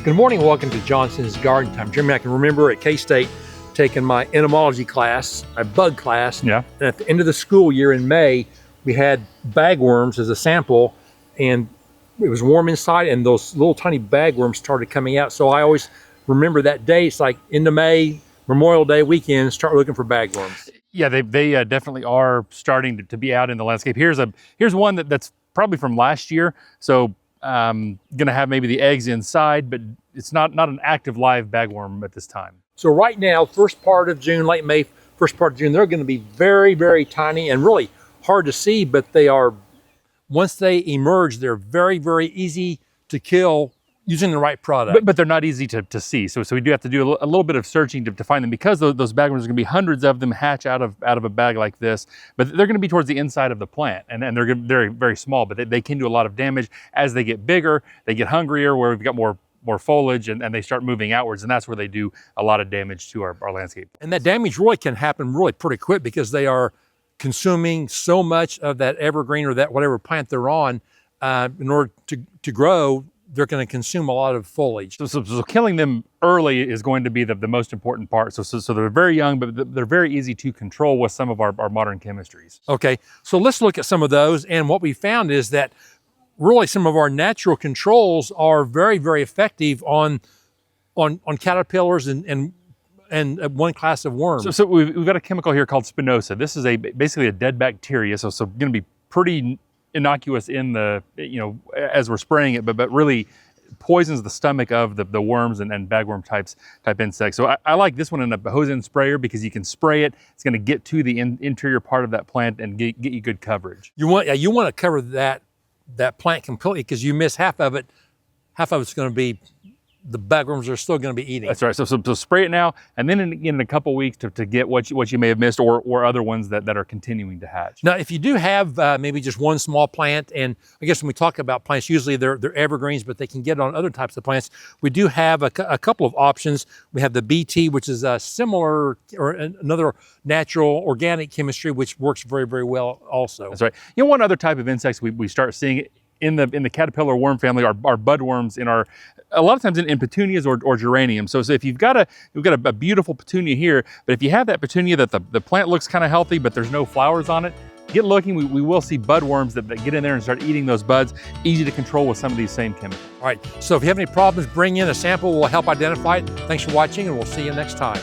Good morning, welcome to Johnson's Garden Time. Jeremy, I can remember at K-State taking my entomology class, my bug class. Yeah. And at the end of the school year in May, we had bagworms as a sample, and it was warm inside, and those little tiny bagworms started coming out. So I always remember that day. It's like into May, Memorial Day weekend, start looking for bagworms. Yeah, they definitely are starting to be out in the landscape. Here's one that's probably from last year. So gonna have maybe the eggs inside, but it's not an active live bagworm at this time. So right now, first part of June, late May, first part of June, they're going to be very, very tiny and really hard to see, but they are, once they emerge, they're very, very easy to kill using the right product. But they're not easy to see. So we do have to do a little bit of searching to find them, because those bagworms are going to be hundreds of them hatch out of a bag like this. But they're going to be towards the inside of the plant, and they're very, very small, but they can do a lot of damage. As they get bigger, they get hungrier, where we've got more foliage, and they start moving outwards, and that's where they do a lot of damage to our landscape. And that damage really can happen really pretty quick, because they are consuming so much of that evergreen or that whatever plant they're on. In order to grow, they're going to consume a lot of foliage. So killing them early is going to be the most important part. So they're very young, but they're very easy to control with some of our modern chemistries. Okay, so let's look at some of those. And what we found is that really some of our natural controls are very, very effective on caterpillars and one class of worms. So we've got a chemical here called spinosad. This is basically a dead bacteria. So going to be pretty innocuous in the, as we're spraying it, but really poisons the stomach of the worms and bagworm type insects. So I like this one in a hose-end sprayer, because you can spray it. It's going to get to the interior part of that plant and get you good coverage. You want to cover that plant completely, because you miss half of it. Half of it's going to be the bagworms are still going to be eating. That's right. So spray it now, and then in a couple weeks to get what you may have missed, or other ones that are continuing to hatch. Now, if you do have maybe just one small plant, and I guess when we talk about plants, usually they're evergreens, but they can get on other types of plants. We do have a couple of options. We have the BT, which is a similar or another natural organic chemistry, which works very, very well also. That's right. One other type of insects we start seeing in the caterpillar worm family are budworms a lot of times in petunias or geraniums. So if you've got a beautiful petunia here, but if you have that petunia that the plant looks kind of healthy, but there's no flowers on it, get looking. We will see budworms that get in there and start eating those buds. Easy to control with some of these same chemicals. All right, so if you have any problems, bring in a sample. We'll help identify it. Thanks for watching, and we'll see you next time.